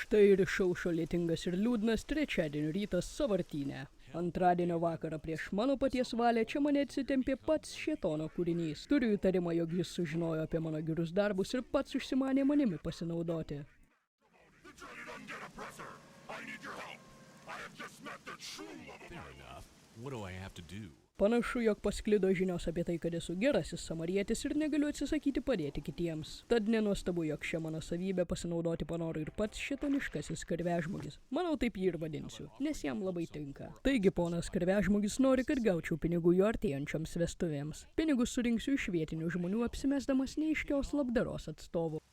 Štai ir išaušo lietingas ir liūdnas trečiadienio rytas Sąvartyne. Antradienio vakarą prieš mano paties valią čia mane atsitempė pats šėtono kūrinys. Turiu įtarimą, jog jis sužinojo apie mano gerus darbus ir pats užsimanė manimi pasinaudoti. Panašu, jog pasklido žinios apie tai, kad esu gerasis samarietis ir negaliu atsisakyti padėti kitiems. Tad nenuostabu, jog šią mano savybę pasinaudoti panoro ir pats šėtoniškasis karvežmogis. Manau, taip jį ir vadinsiu, nes jam labai tinka. Taigi, ponas karvežmogis nori, kad gaučiau pinigų jo artėjančioms vestuvėms. Pinigus surinksiu iš vietinių žmonių, apsimesdamas neaiškios labdaros atstovų.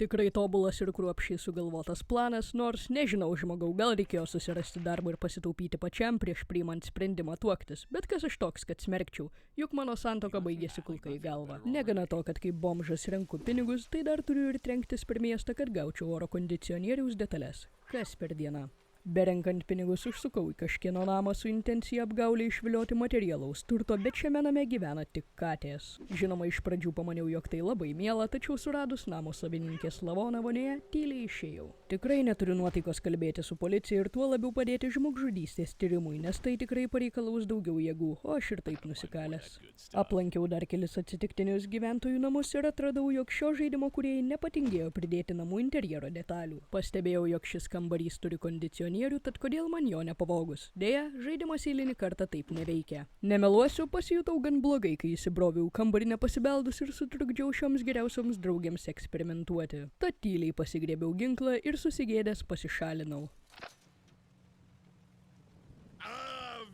Tikrai tobulas ir kruopščiai sugalvotas planas, nors nežinau, žmogau, gal reikėjo susirasti darbą ir pasitaupyti pačiam prieš priimant sprendimą tuoktis. Bet kas aš toks, kad smerkčiau, juk mano santuoka baigėsi kulka į galvą. Negana to, kad kaip bomžas renku pinigus, tai dar turiu ir trenktis per miestą, kad gaučiau oro kondicionieriaus detalės. Kas per dieną? Berenkant pinigus užsukau į kažkieno namą su intencija apgaulė išvilioti materialaus turto, bet šiame name gyvena tik katės. Žinoma, iš pradžių pamaniau, jog tai labai miela, tačiau suradus namo savininkės lavoną vonėje, tyliai išėjau. Tikrai neturiu nuotaikos kalbėti su policija ir tuo labiau padėti žmogžudystės tyrimui, nes tai tikrai pareikalaus daugiau jėgų, o aš ir taip nusikalęs. Aplankiau dar kelis atsitiktinius gyventojų namus ir atradau, jog šio žaidimo kūrėjai nepatingėjo pridėti namų interjero detalių. Pastebėjau, jog šis kambarys turi kondicionierių, tad kodėl man jo nepavogus? Deja, žaidimas eilinį kartą taip neveikia. Nemeluosiu, pasijutau gan blogai, kai įsibroviau kambarį nepasibeldus ir sutrukdžiau šioms geriausioms draugėms eksperimentuoti. Tad tyliai pasigrėbiau ginklą ir susigėdęs pasišalinau.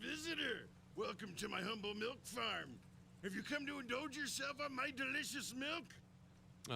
Visitor! Welcome to my humble milk farm. Have you come to indulge yourself on my delicious milk?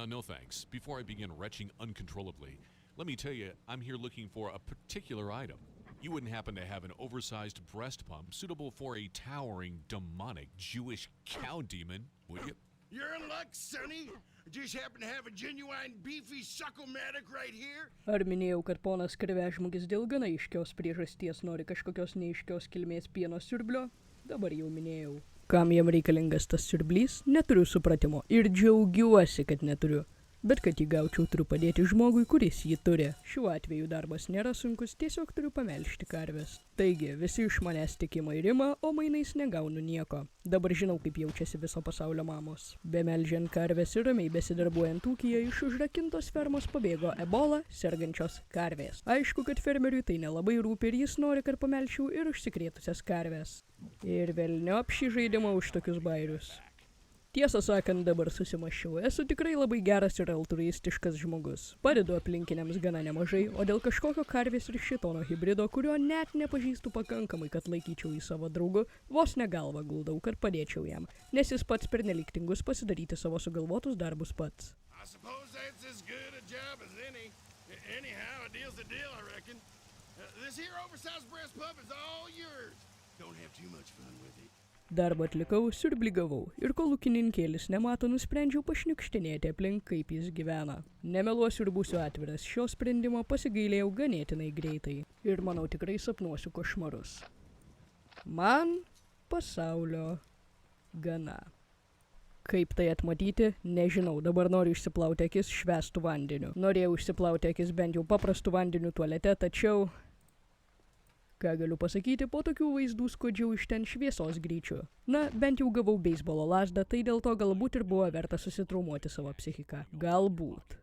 No thanks. Before I begin retching uncontrollably, let me tell you, I'm here looking for a particular item. You wouldn't happen to have an oversized breast pump suitable for a towering, demonic, Jewish cow demon, would you? You're in luck, Sonny. I just happen to have a genuine beefy suckle-matic right here. Ar minėjau, kad ponas karvežmogis dėl gana aiškios priežasties nori kažkokios neaiškios kilmės pieno siurblio? Dabar jau minėjau. Kam jam reikalingas tas siurblys? Neturiu supratimo ir džiaugiuosi, kad neturiu. Bet kad jį gaučiau, turiu padėti žmogui, kuris jį turi. Šiuo atveju darbas nėra sunkus, tiesiog turiu pamelžti karves. Taigi, visi iš manęs tikima į rimą, o mainais negaunu nieko. Dabar žinau, kaip jaučiasi viso pasaulio mamos. Bemelžiant karves ir ramiai besidarbuojant ūkyje, iš užrakintos fermos pabėgo ebola sergančios karvės. Aišku, kad fermeriui tai nelabai rūpi ir jis nori, kad pamelžčiau ir užsikrėtusias karves. Ir velniop šį žaidimą už tokius bairius. Tiesą sakant, dabar susimaščiau. Esu tikrai labai geras ir altruistiškas žmogus. Padedu aplinkiniams gana nemažai, o dėl kažkokio karvės ir šėtono hibrido, kurio net nepažįstu pakankamai, kad laikyčiau į savo draugų, vos ne galvą guldau, kad padėčiau jam, nes jis pats pernelyg tingus pasidaryti savo sugalvotus darbus pats. Darbą atlikau, siurblį gavau ir kol ūkininkėlis nemato, nusprendžiau pašniukštinėti aplink, kaip jis gyvena. Nemeluosiu ir būsiu atviras, šio sprendimo pasigailėjau ganėtinai greitai ir manau tikrai sapnuosiu košmarus. Man pasaulio gana. Kaip tai atmatyti, nežinau, dabar noriu išsiplauti akis švęstų vandeniu. Norėjau išsiplauti akis bent jau paprastų vandeniu tualete, tačiau... Ką galiu pasakyti, po tokių vaizdų skuodžiau iš ten šviesos greičiu. Na, bent jau gavau beisbolo lazdą, tai dėl to galbūt ir buvo verta susitraumuoti savo psichiką. Galbūt.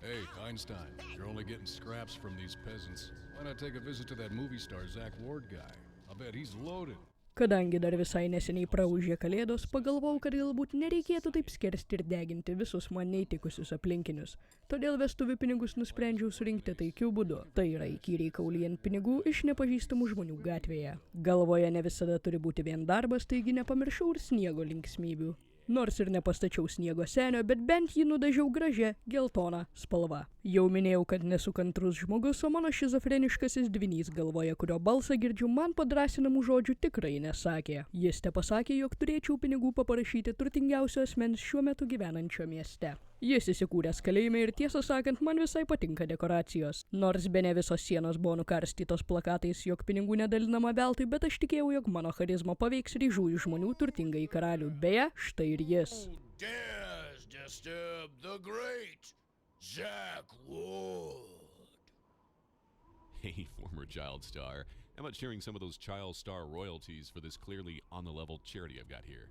Hey, Einstein, you're only getting scraps from these peasants. Why not take a visit to that movie star Zach Ward guy? I'll bet he's loaded. Kadangi dar visai neseniai praūžė kalėdos, pagalvojau, kad galbūt nereikėtų taip skersti ir deginti visus man neįtikusius aplinkinius. Todėl vestuvių pinigus nusprendžiau surinkti taikiu būdu. Tai yra įkyriai kaulijant pinigų iš nepažįstamų žmonių gatvėje. Galvoje ne visada turi būti vien darbas, taigi nepamiršau ir sniego linksmybių. Nors ir nepastačiau sniego senio, bet bent jį nudažiau gražia, geltona spalva. Jau minėjau, kad nesu kantrus žmogus, o mano šizofreniškasis dvynys galvoje, kurio balsą girdžiu, man padrasinamų žodžių tikrai nesakė. Jis tepasakė, jog turėčiau pinigų paprašyti turtingiausio asmens šiuo metu gyvenančio mieste. Jis įsikūręs kalėjime ir tiesą sakant, man visai patinka dekoracijos. Nors bene visos sienos buvo nukarstytos plakatais, jog pinigų nedalinama veltui, bet aš tikėjau, jog mano charizma paveiks ryžųjų žmonių turtingąjį karalių. Beje, štai ir jis. Dares disturb the great Zack Ward. Hey, former child star. How about sharing some of those child star royalties for this clearly on-the-level charity I've got here?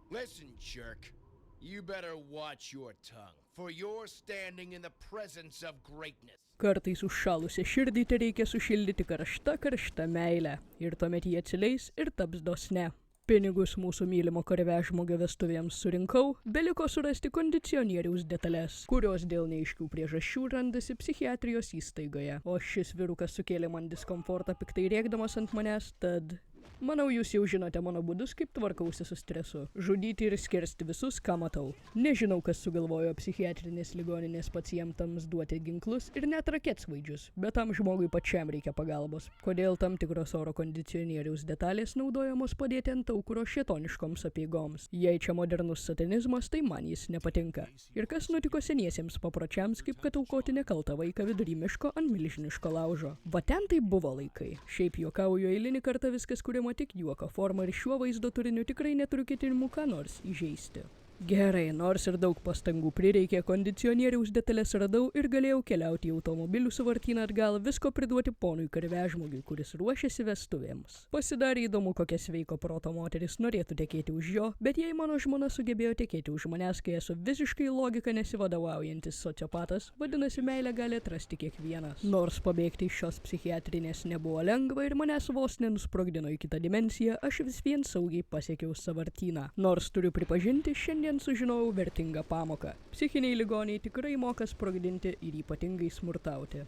Listen, jerk. You better watch your tongue, for you're standing in the presence of greatness. Kartais užšalusią širdį reikia sušildyti karšta meilė. Ir tuomet jie atsileis ir taps dosne. Pinigus mūsų mylimo karvežmogio vestuvėms surinkau, beliko surasti kondicionieriaus detalės, kurios dėl neaiškių priežasčių randasi psichiatrijos įstaigoje. O šis vyrukas sukėlė man diskomfortą piktai rėkdamas ant manęs, tad... Manau, jūs jau žinote mano būdus, kaip tvarkausi su stresu. Žudyti ir skersti visus, ką matau. Nežinau, kas sugalvojo psichiatrinės ligoninės pacientams duoti ginklus ir net raketsvaidžius, bet tam žmogui pačiam reikia pagalbos. Kodėl tam tikros oro kondicionieriaus detalės naudojamos padėti ant aukuro šėtoniškoms apeigoms? Jei čia modernus satanizmas, tai man jis nepatinka. Ir kas nutiko seniesiems papročiams, kaip kad aukoti nekaltą vaiką vidury miško ant milžiniško laužo? Va ten tai buvo laikai. Šiaip juokauju, eilinį kartą viskas kuriama tik juoko forma ir šiuo vaizdo turiniu tikrai neturiu ketinimų ką nors įžeisti. Gerai, nors ir daug pastangų prireikė, kondicionieriaus detalės radau ir galėjau keliauti į automobilių suvartyną atgal, visko priduoti ponui karvežmogiui, kuris ruošiasi vestuvėms. Pasidarė įdomu, kokia sveiko proto moteris norėtų tekėti už jo, bet jei mano žmona sugebėjo tekėti už manęs, kai esu visiškai logika nesivadovaujantis sociopatas, vadinasi, meilę gali atrasti kiekvienas. Nors pabėgti iš šios psichiatrinės nebuvo lengva ir manęs vos nenusprogdino į kitą dimensiją, aš vis vien saugiai pasiekiau sąvartyną. Nors turiu pripažinti, šiandien sužinojau vertingą pamoką. Psichiniai ligoniai tikrai moka sprogdinti ir ypatingai smurtauti.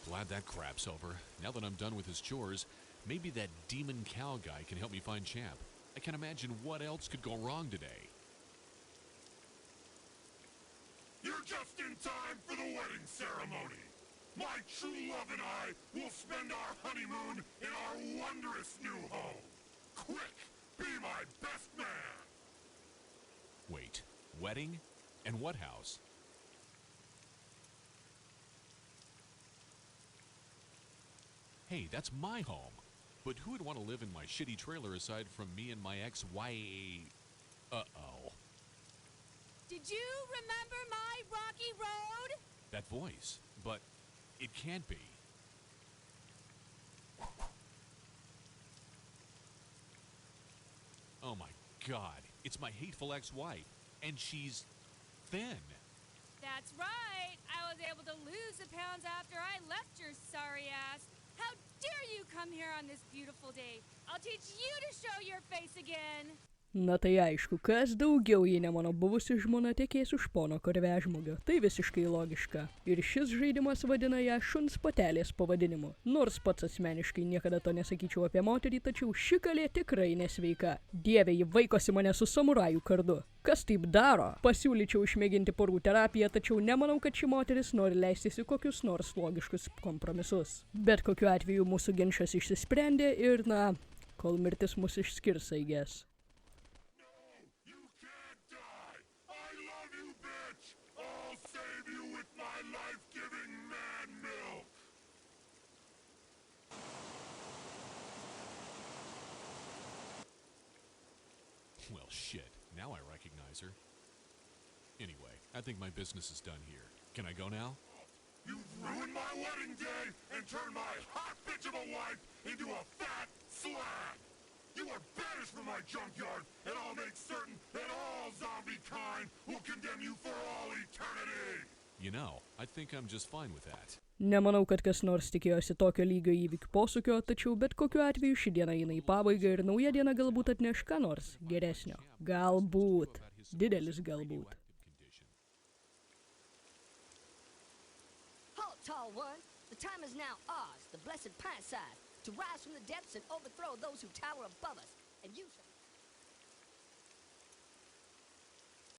Glad that crap's over. Now that I'm done with his chores, maybe that demon cow guy can help me find Champ. I can't imagine what else could go wrong today. You're just in time for the wedding ceremony. My true love and I will spend our honeymoon in our wondrous new home. Quick, be my best man. Wait, wedding? And what house? Hey, that's my home. But who would want to live in my shitty trailer aside from me and my ex-wife? Uh-oh. Did you remember my rocky road? That voice. But it can't be. Oh my God, it's my hateful ex-wife. And she's thin. That's right. I was able to lose the pounds after I left your sorry ass. How dare you come here on this beautiful day? I'll teach you to show your face again. Na tai aišku, kas daugiau, jei ne mano buvusi žmona tekės už pono karvežmogio. Tai visiškai logiška. Ir šis žaidimas vadina ją šuns patelės pavadinimu. Nors pats asmeniškai niekada to nesakyčiau apie moterį, tačiau ši kalė tikrai nesveika. Dieve, ji vaikosi mane su samurajų kardu. Kas taip daro? Pasiūlyčiau išmėginti porų terapiją, tačiau nemanau, kad ši moteris nori leistis į kokius nors logiškus kompromisus. Bet kokiu atveju mūsų ginčas išsisprendė ir, na, kol mirtis mus išskirs, I guess. Well, shit. Now I recognize her. Anyway, I think my business is done here. Can I go now? You've ruined my wedding day and turned my hot bitch of a wife into a fat slag. You are banished from my junkyard, and I'll make certain that all zombie kind will condemn you for all eternity. You know, I think I'm just fine with that. Nemanau, kad kas nors tikėjosi tokio lygio įvykių posūkio, tačiau bet kokiu atveju ši diena eina į pabaigą ir nauja diena galbūt atneš ką nors geresnio. Galbūt. Didelis galbūt. Halt, tall one. The time is now ours, the blessed pint side, to rise from the depths and overthrow those who tower above us. And you shall...